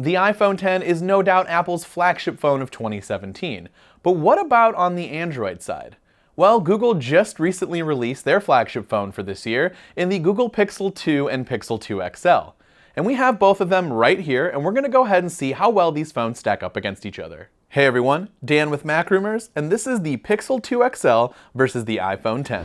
The iPhone X is no doubt Apple's flagship phone of 2017, but what about on the Android side? Well, Google just recently released their flagship phone for this year in the Google Pixel 2 and Pixel 2 XL. And we have both of them right here, and we're going to go ahead and see how well these phones stack up against each other. Hey everyone, Dan with MacRumors, and this is the Pixel 2 XL versus the iPhone X.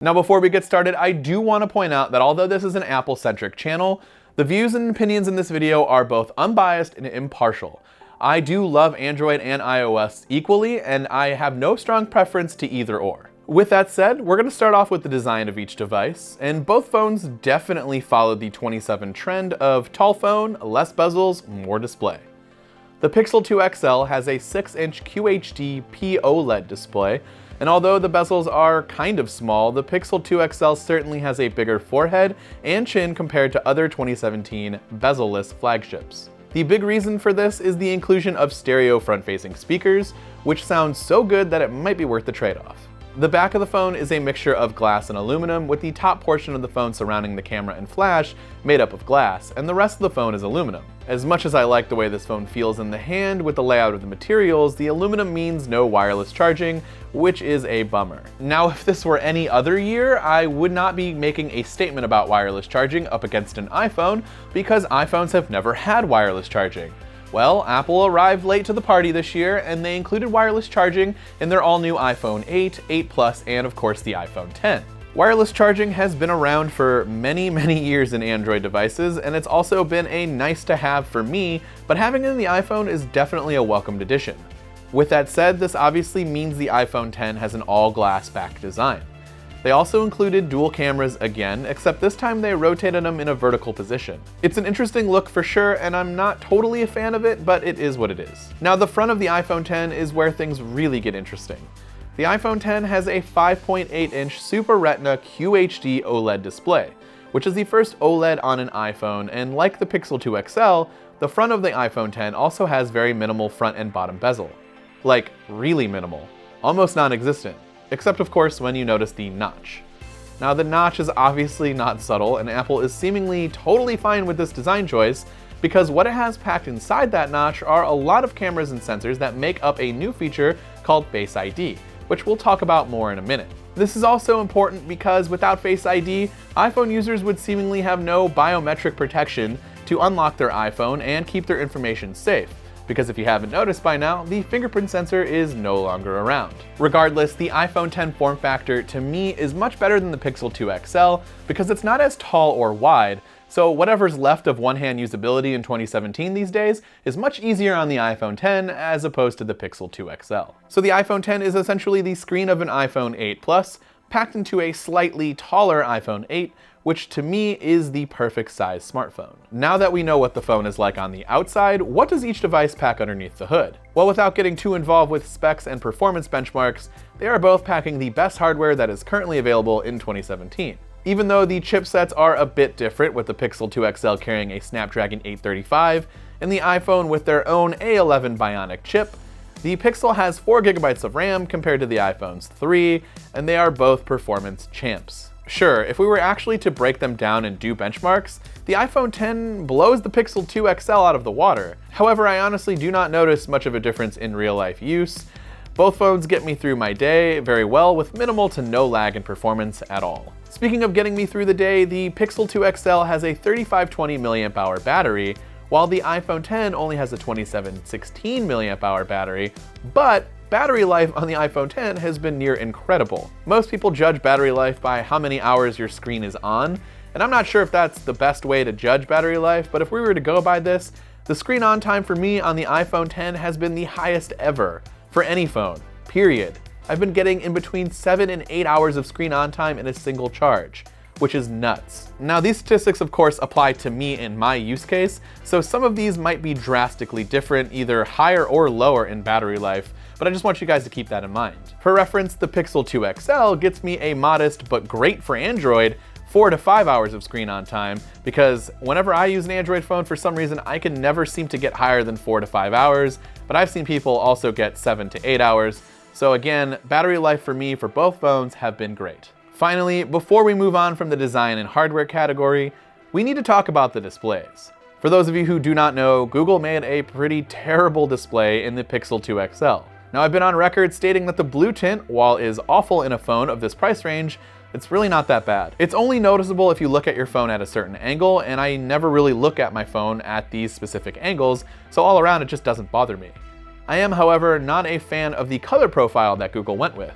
Now before we get started, I do want to point out that although this is an Apple-centric channel, the views and opinions in this video are both unbiased and impartial. I do love Android and iOS equally, and I have no strong preference to either or. With that said, we're going to start off with the design of each device, and both phones definitely followed the 27 trend of tall phone, less bezels, more display. The Pixel 2 XL has a 6-inch QHD OLED display, and although the bezels are kind of small, the Pixel 2 XL certainly has a bigger forehead and chin compared to other 2017 bezel-less flagships. The big reason for this is the inclusion of stereo front-facing speakers, which sounds so good that it might be worth the trade-off. The back of the phone is a mixture of glass and aluminum, with the top portion of the phone surrounding the camera and flash made up of glass, and the rest of the phone is aluminum. As much as I like the way this phone feels in the hand with the layout of the materials, the aluminum means no wireless charging, which is a bummer. Now, if this were any other year, I would not be making a statement about wireless charging up against an iPhone, because iPhones have never had wireless charging. Well, Apple arrived late to the party this year, and they included wireless charging in their all-new iPhone 8, 8 Plus, and of course the iPhone X. Wireless charging has been around for many years in Android devices, and it's also been a nice to have for me, but having it in the iPhone is definitely a welcomed addition. With that said, this obviously means the iPhone X has an all-glass back design. They also included dual cameras again, except this time they rotated them in a vertical position. It's an interesting look for sure, and I'm not totally a fan of it, but it is what it is. Now the front of the iPhone X is where things really get interesting. The iPhone X has a 5.8-inch Super Retina QHD OLED display, which is the first OLED on an iPhone, and like the Pixel 2 XL, the front of the iPhone X also has very minimal front and bottom bezel. Like, really minimal. Almost non-existent. Except of course when you notice the notch. Now the notch is obviously not subtle, and Apple is seemingly totally fine with this design choice, because what it has packed inside that notch are a lot of cameras and sensors that make up a new feature called Face ID, which we'll talk about more in a minute. This is also important because without Face ID, iPhone users would seemingly have no biometric protection to unlock their iPhone and keep their information safe. Because if you haven't noticed by now, the fingerprint sensor is no longer around. Regardless, the iPhone X form factor to me is much better than the Pixel 2 XL because it's not as tall or wide, so whatever's left of one-hand usability in 2017 these days is much easier on the iPhone X as opposed to the Pixel 2 XL. So the iPhone X is essentially the screen of an iPhone 8 Plus packed into a slightly taller iPhone 8, which to me is the perfect size smartphone. Now that we know what the phone is like on the outside, what does each device pack underneath the hood? Well, without getting too involved with specs and performance benchmarks, they are both packing the best hardware that is currently available in 2017. Even though the chipsets are a bit different, with the Pixel 2 XL carrying a Snapdragon 835 and the iPhone with their own A11 Bionic chip, the Pixel has 4 GB of RAM compared to the iPhone's 3, and they are both performance champs. Sure, if we were actually to break them down and do benchmarks, the iPhone X blows the Pixel 2 XL out of the water. However, I honestly do not notice much of a difference in real-life use. Both phones get me through my day very well with minimal to no lag in performance at all. Speaking of getting me through the day, the Pixel 2 XL has a 3520 mAh battery, while the iPhone X only has a 2716 mAh battery, but battery life on the iPhone X has been near incredible. Most people judge battery life by how many hours your screen is on, and I'm not sure if that's the best way to judge battery life, but if we were to go by this, the screen on time for me on the iPhone X has been the highest ever for any phone, period. I've been getting in between 7 and 8 hours of screen on time in a single charge, which is nuts. Now these statistics of course apply to me in my use case, so some of these might be drastically different, either higher or lower in battery life, but I just want you guys to keep that in mind. For reference, the Pixel 2 XL gets me a modest but great for Android 4 to 5 hours of screen on time, because whenever I use an Android phone, for some reason I can never seem to get higher than 4 to 5 hours, but I've seen people also get 7 to 8 hours. So again, battery life for me for both phones have been great. Finally, before we move on from the design and hardware category, we need to talk about the displays. For those of you who do not know, Google made a pretty terrible display in the Pixel 2 XL. Now, I've been on record stating that the blue tint, while is awful in a phone of this price range, it's really not that bad. It's only noticeable if you look at your phone at a certain angle, and I never really look at my phone at these specific angles, so all around it just doesn't bother me. I am, however, not a fan of the color profile that Google went with.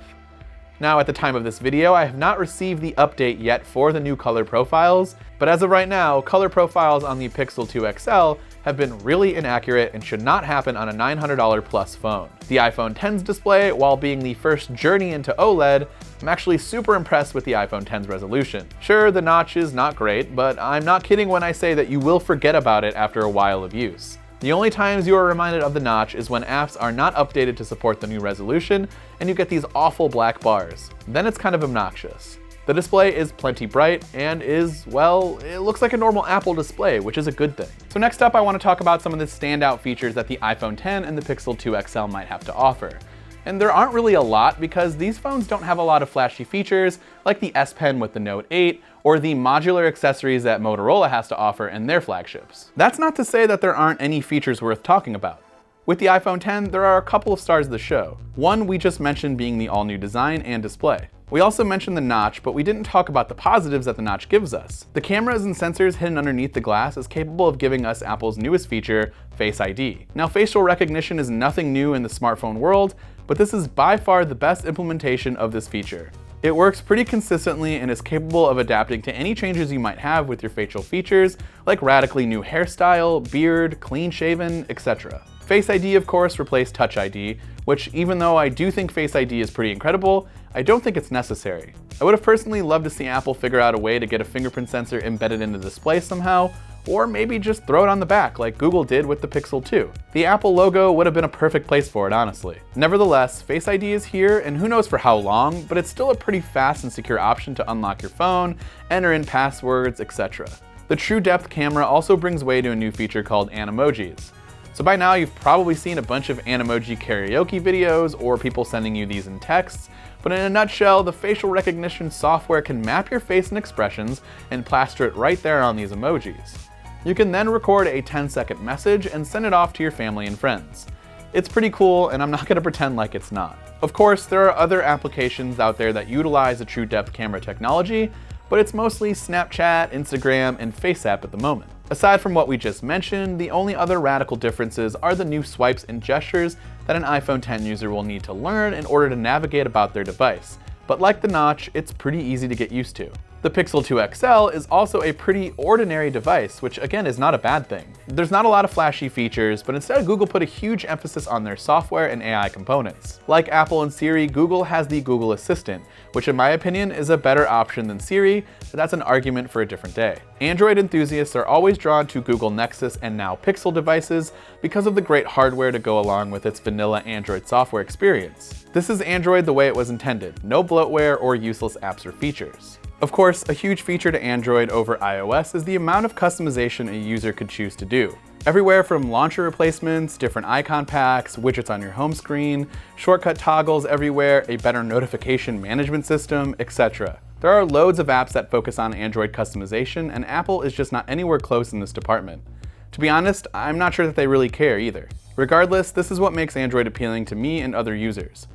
Now, at the time of this video, I have not received the update yet for the new color profiles, but as of right now, color profiles on the Pixel 2 XL have been really inaccurate and should not happen on a $900 plus phone. The iPhone X's display, while being the first journey into OLED, I'm actually super impressed with the iPhone X's resolution. Sure, the notch is not great, but I'm not kidding when I say that you will forget about it after a while of use. The only times you are reminded of the notch is when apps are not updated to support the new resolution and you get these awful black bars. Then it's kind of obnoxious. The display is plenty bright and is, well, it looks like a normal Apple display, which is a good thing. So next up, I want to talk about some of the standout features that the iPhone X and the Pixel 2 XL might have to offer. And there aren't really a lot because these phones don't have a lot of flashy features like the S Pen with the Note 8 or the modular accessories that Motorola has to offer in their flagships. That's not to say that there aren't any features worth talking about. With the iPhone X, there are a couple of stars of the show. One we just mentioned being the all-new design and display. We also mentioned the notch, but we didn't talk about the positives that the notch gives us. The cameras and sensors hidden underneath the glass is capable of giving us Apple's newest feature, Face ID. Now, facial recognition is nothing new in the smartphone world, but this is by far the best implementation of this feature. It works pretty consistently and is capable of adapting to any changes you might have with your facial features, like radically new hairstyle, beard, clean shaven, etc. Face ID, of course, replaced Touch ID, which even though I do think Face ID is pretty incredible, I don't think it's necessary. I would have personally loved to see Apple figure out a way to get a fingerprint sensor embedded in the display somehow, or maybe just throw it on the back like Google did with the Pixel 2. The Apple logo would have been a perfect place for it, honestly. Nevertheless, Face ID is here, and who knows for how long, but it's still a pretty fast and secure option to unlock your phone, enter in passwords, etc. The True Depth camera also brings way to a new feature called Animojis. So by now you've probably seen a bunch of Animoji karaoke videos or people sending you these in texts, but in a nutshell, the facial recognition software can map your face and expressions and plaster it right there on these emojis. You can then record a 10-second message and send it off to your family and friends. It's pretty cool, and I'm not going to pretend like it's not. Of course, there are other applications out there that utilize the True Depth camera technology, but it's mostly Snapchat, Instagram, and FaceApp at the moment. Aside from what we just mentioned, the only other radical differences are the new swipes and gestures that an iPhone X user will need to learn in order to navigate about their device. But like the notch, it's pretty easy to get used to. The Pixel 2 XL is also a pretty ordinary device, which again is not a bad thing. There's not a lot of flashy features, but instead Google put a huge emphasis on their software and AI components. Like Apple and Siri, Google has the Google Assistant, which in my opinion is a better option than Siri, but that's an argument for a different day. Android enthusiasts are always drawn to Google Nexus and now Pixel devices because of the great hardware to go along with its vanilla Android software experience. This is Android the way it was intended, no bloatware or useless apps or features. Of course, a huge feature to Android over iOS is the amount of customization a user could choose to do. Everywhere from launcher replacements, different icon packs, widgets on your home screen, shortcut toggles everywhere, a better notification management system, etc. There are loads of apps that focus on Android customization, and Apple is just not anywhere close in this department. To be honest, I'm not sure that they really care either. Regardless, this is what makes Android appealing to me and other users.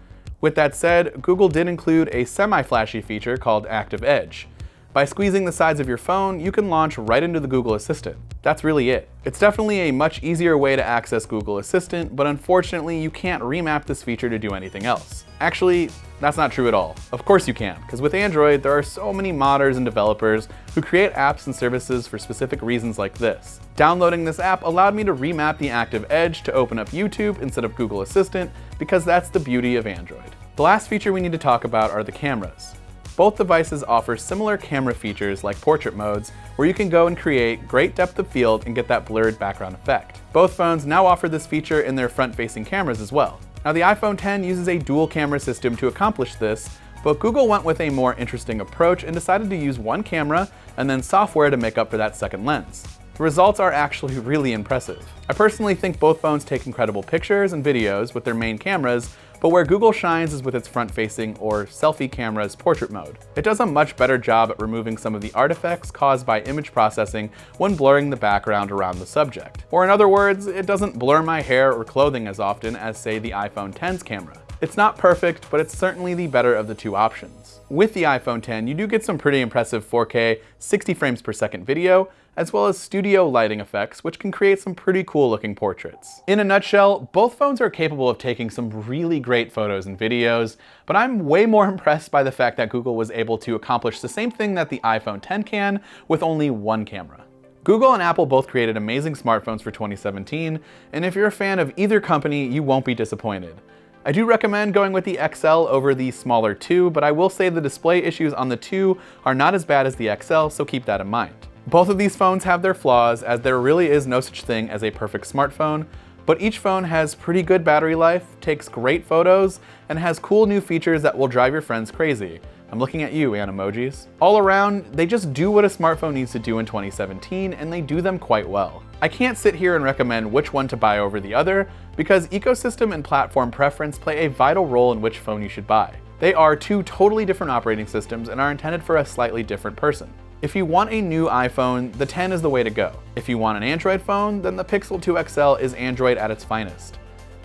With that said, Google did include a semi-flashy feature called Active Edge. By squeezing the sides of your phone, you can launch right into the Google Assistant. That's really it. It's definitely a much easier way to access Google Assistant, but unfortunately you can't remap this feature to do anything else. Actually, that's not true at all. Of course you can, because with Android, there are so many modders and developers who create apps and services for specific reasons like this. Downloading this app allowed me to remap the Active Edge to open up YouTube instead of Google Assistant, because that's the beauty of Android. The last feature we need to talk about are the cameras. Both devices offer similar camera features like portrait modes, where you can go and create great depth of field and get that blurred background effect. Both phones now offer this feature in their front-facing cameras as well. Now the iPhone X uses a dual camera system to accomplish this, but Google went with a more interesting approach and decided to use one camera and then software to make up for that second lens. The results are actually really impressive. I personally think both phones take incredible pictures and videos with their main cameras, But where Google shines is with its front-facing or selfie camera's portrait mode. It does a much better job at removing some of the artifacts caused by image processing when blurring the background around the subject. Or in other words, it doesn't blur my hair or clothing as often as, say, the iPhone X's camera. It's not perfect, but it's certainly the better of the two options. With the iPhone X, you do get some pretty impressive 4K 60 frames per second video, as well as studio lighting effects, which can create some pretty cool looking portraits. In a nutshell, both phones are capable of taking some really great photos and videos, but I'm way more impressed by the fact that Google was able to accomplish the same thing that the iPhone X can with only one camera. Google and Apple both created amazing smartphones for 2017, and if you're a fan of either company, you won't be disappointed. I do recommend going with the XL over the smaller 2, but I will say the display issues on the 2 are not as bad as the XL, so keep that in mind. Both of these phones have their flaws, as there really is no such thing as a perfect smartphone, but each phone has pretty good battery life, takes great photos, and has cool new features that will drive your friends crazy. I'm looking at you, Animojis. All around, they just do what a smartphone needs to do in 2017, and they do them quite well. I can't sit here and recommend which one to buy over the other, because ecosystem and platform preference play a vital role in which phone you should buy. They are two totally different operating systems and are intended for a slightly different person. If you want a new iPhone, the X is the way to go. If you want an Android phone, then the Pixel 2 XL is Android at its finest.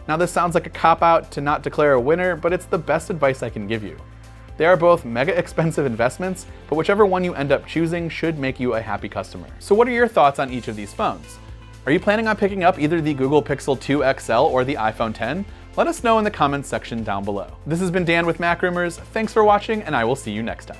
Now this sounds like a cop-out to not declare a winner, but it's the best advice I can give you. They are both mega expensive investments, but whichever one you end up choosing should make you a happy customer. So what are your thoughts on each of these phones? Are you planning on picking up either the Google Pixel 2 XL or the iPhone X? Let us know in the comments section down below. This has been Dan with MacRumors. Thanks for watching, and I will see you next time.